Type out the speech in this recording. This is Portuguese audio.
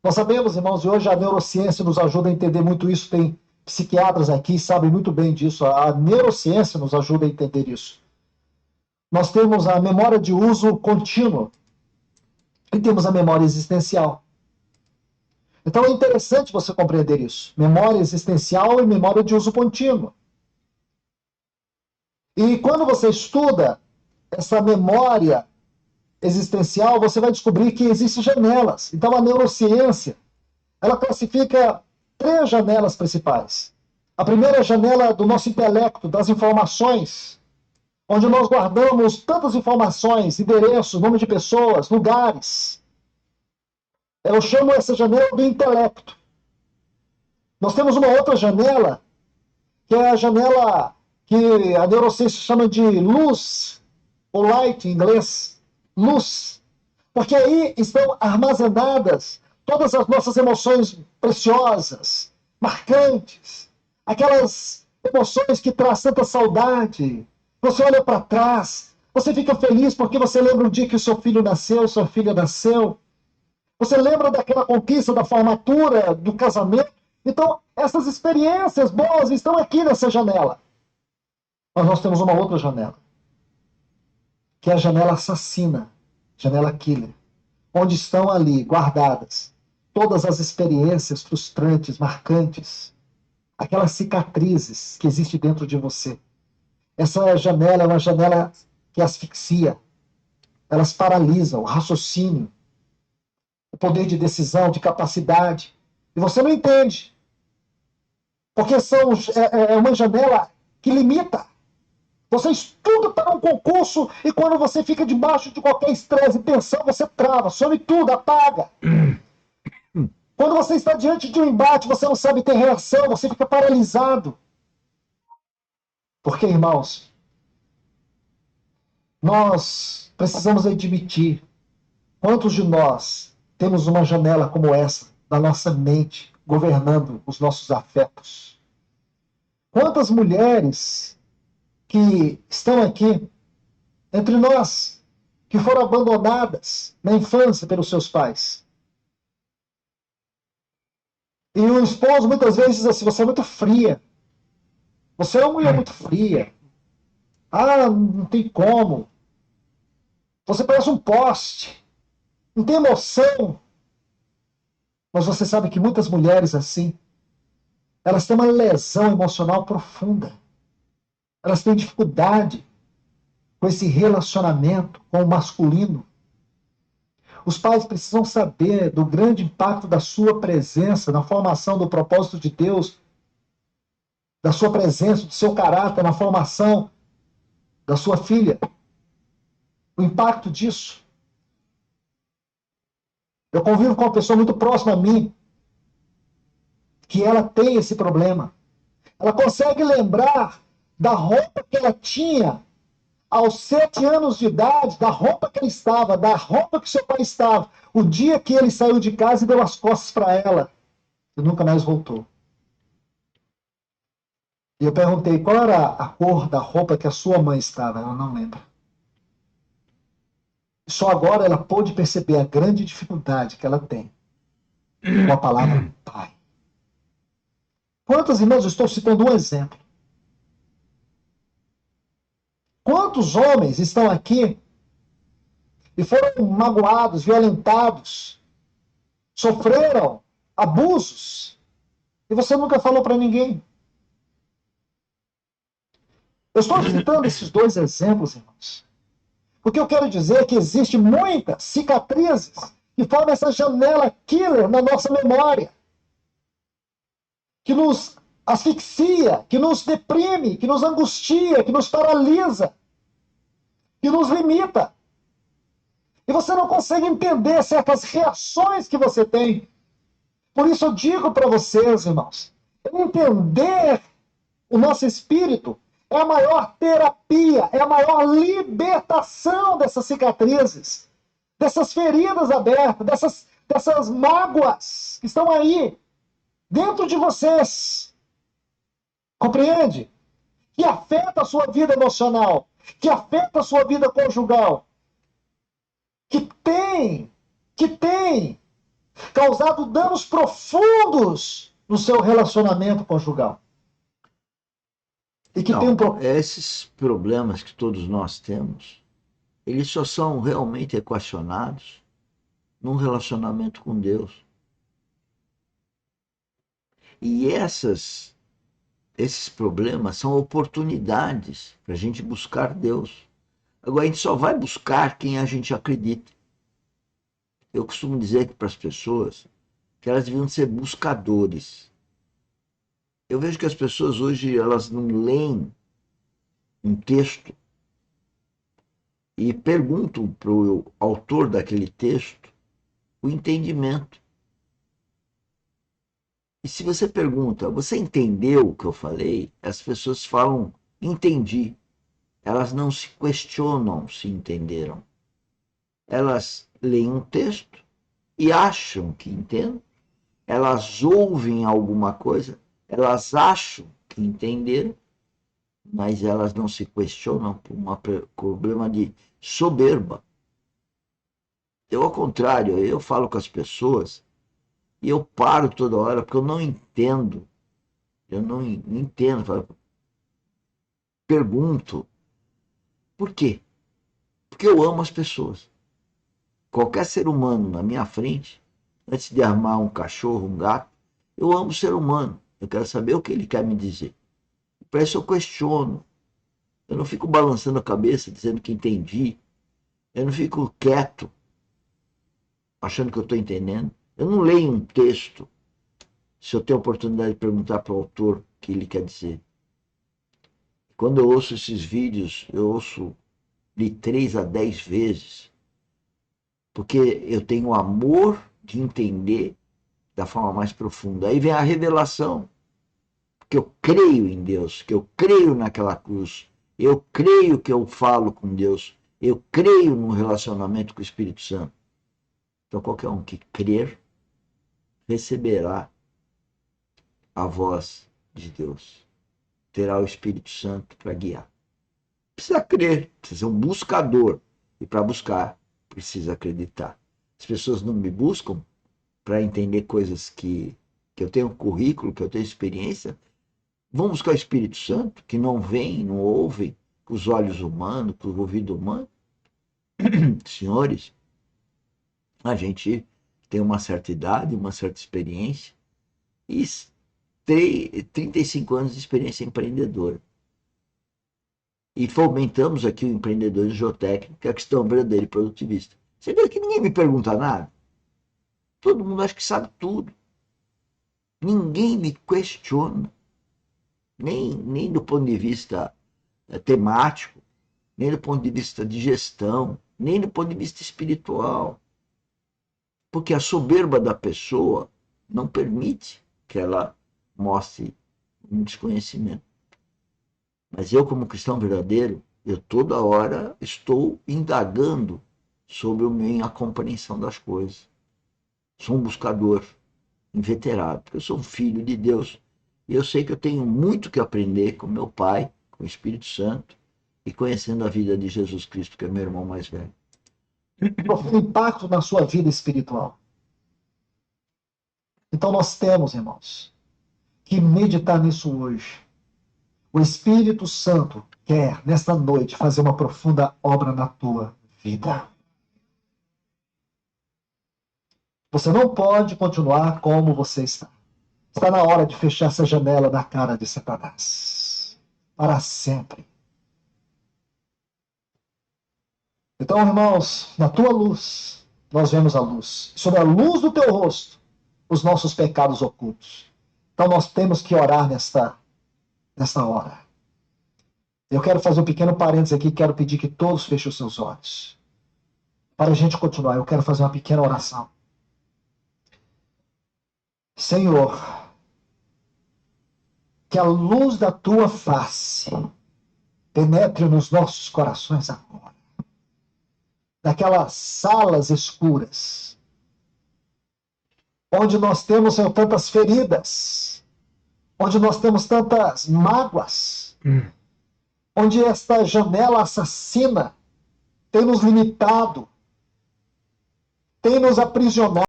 Nós sabemos, irmãos, e hoje a neurociência nos ajuda a entender muito isso. Tem psiquiatras aqui que sabem muito bem disso. A neurociência nos ajuda a entender isso. Nós temos a memória de uso contínuo e temos a memória existencial. Então é interessante você compreender isso. Memória existencial e memória de uso contínuo. E quando você estuda essa memória existencial, você vai descobrir que existem janelas. Então a neurociência, ela classifica três janelas principais. A primeira é a janela do nosso intelecto, das informações, onde nós guardamos tantas informações, endereços, nome de pessoas, lugares. Eu chamo essa janela do intelecto. Nós temos uma outra janela, que é a janela que a neurociência chama de luz, ou light em inglês, luz. Porque aí estão armazenadas todas as nossas emoções preciosas, marcantes, aquelas emoções que trazem tanta saudade. Você olha para trás, você fica feliz porque você lembra o dia que o seu filho nasceu, sua filha nasceu. Você lembra daquela conquista da formatura, do casamento. Então, essas experiências boas estão aqui nessa janela. Mas nós temos uma outra janela, que é a janela assassina, janela killer, onde estão ali guardadas todas as experiências frustrantes, marcantes, aquelas cicatrizes que existem dentro de você. Essa janela é uma janela que asfixia, elas paralisam o raciocínio, o poder de decisão, de capacidade. E você não entende, porque é uma janela que limita. Você estuda para um concurso e quando você fica debaixo de qualquer estresse e tensão, você trava, some tudo, apaga. Quando você está diante de um embate, você não sabe ter reação, você fica paralisado. Porque, irmãos, nós precisamos admitir quantos de nós temos uma janela como essa da nossa mente governando os nossos afetos. Quantas mulheres que estão aqui entre nós, que foram abandonadas na infância pelos seus pais. E o esposo muitas vezes diz assim, você é muito fria. Você é uma mulher muito fria. Ah, não tem como. Você parece um poste. Não tem emoção. Mas você sabe que muitas mulheres assim, elas têm uma lesão emocional profunda. Elas têm dificuldade com esse relacionamento com o masculino. Os pais precisam saber do grande impacto da sua presença na formação do propósito de Deus, da sua presença, do seu caráter, na formação da sua filha. O impacto disso. Eu convivo com uma pessoa muito próxima a mim, que ela tem esse problema. Ela consegue lembrar da roupa que ela tinha aos 7 anos de idade, da roupa que ele estava, da roupa que seu pai estava, o dia que ele saiu de casa e deu as costas para ela, e nunca mais voltou. E eu perguntei qual era a cor da roupa que a sua mãe estava. Ela não lembra. Só agora ela pôde perceber a grande dificuldade que ela tem com a palavra pai. Quantos irmãos, eu estou citando um exemplo. Quantos homens estão aqui e foram magoados, violentados, sofreram abusos, e você nunca falou para ninguém? Eu estou citando esses dois exemplos, irmãos, porque eu quero dizer que existe muitas cicatrizes que formam essa janela killer na nossa memória, que nos asfixia, que nos deprime, que nos angustia, que nos paralisa, que nos limita. E você não consegue entender certas reações que você tem. Por isso eu digo para vocês, irmãos, entender o nosso espírito é a maior terapia, é a maior libertação dessas cicatrizes, dessas feridas abertas, dessas mágoas que estão aí, dentro de vocês. Compreende? Que afeta a sua vida emocional, que afeta a sua vida conjugal, que tem causado danos profundos no seu relacionamento conjugal. E que tem esses problemas que todos nós temos, eles só são realmente equacionados num relacionamento com Deus. E esses problemas são oportunidades para a gente buscar Deus. Agora, a gente só vai buscar quem a gente acredita. Eu costumo dizer para as pessoas que elas deviam ser buscadores. Eu vejo que as pessoas hoje elas não leem um texto e perguntam para o autor daquele texto o entendimento. E se você pergunta, você entendeu o que eu falei? As pessoas falam, entendi. Elas não se questionam se entenderam. Elas leem um texto e acham que entendem. Elas ouvem alguma coisa, elas acham que entenderam, mas elas não se questionam por um problema de soberba. Eu, ao contrário, eu falo com as pessoas e eu paro toda hora porque eu não entendo. Eu não entendo. Pergunto, por quê? Porque eu amo as pessoas. Qualquer ser humano na minha frente, antes de armar um cachorro, um gato, eu amo o ser humano. Eu quero saber o que ele quer me dizer. Para isso eu questiono. Eu não fico balançando a cabeça dizendo que entendi. Eu não fico quieto, achando que eu estou entendendo. Eu não leio um texto se eu tenho a oportunidade de perguntar para o autor o que ele quer dizer. Quando eu ouço esses vídeos, eu ouço de 3 a 10 vezes, porque eu tenho o amor de entender da forma mais profunda. Aí vem a revelação, que eu creio em Deus, que eu creio naquela cruz, eu creio que eu falo com Deus, eu creio no relacionamento com o Espírito Santo. Então qualquer um que crer receberá a voz de Deus, terá o Espírito Santo para guiar. Precisa crer, precisa ser um buscador, e para buscar precisa acreditar. As pessoas não me buscam para entender coisas que eu tenho currículo, que eu tenho experiência. Vão buscar o Espírito Santo, que não vem, não ouve com os olhos humanos, com o ouvido humano. Senhores, a gente tem uma certa idade, uma certa experiência e 35 anos de experiência empreendedora. E fomentamos aqui o empreendedorismo geotécnico, que é a questão verdadeira e produtivista. Você vê que ninguém me pergunta nada. Todo mundo acha que sabe tudo. Ninguém me questiona, nem do ponto de vista temático, nem do ponto de vista de gestão, nem do ponto de vista espiritual. Porque a soberba da pessoa não permite que ela mostre um desconhecimento. Mas eu, como cristão verdadeiro, eu toda hora estou indagando sobre a minha compreensão das coisas. Sou um buscador inveterado, porque eu sou um filho de Deus. E eu sei que eu tenho muito que aprender com meu Pai, com o Espírito Santo, e conhecendo a vida de Jesus Cristo, que é meu irmão mais velho. Profundo impacto na sua vida espiritual. Então nós temos, irmãos, que meditar nisso hoje. O Espírito Santo quer, nesta noite, fazer uma profunda obra na tua vida. Você não pode continuar como você está. Está na hora de fechar essa janela na cara de Satanás. Para sempre. Então, irmãos, na tua luz, nós vemos a luz. Sobre a luz do teu rosto, os nossos pecados ocultos. Então, nós temos que orar nesta hora. Eu quero fazer um pequeno parênteses aqui, quero pedir que todos fechem os seus olhos. Para a gente continuar, eu quero fazer uma pequena oração. Senhor, que a luz da tua face penetre nos nossos corações agora. Daquelas salas escuras, onde nós temos, Senhor, tantas feridas, onde nós temos tantas mágoas, onde esta janela assassina tem nos limitado, tem nos aprisionado.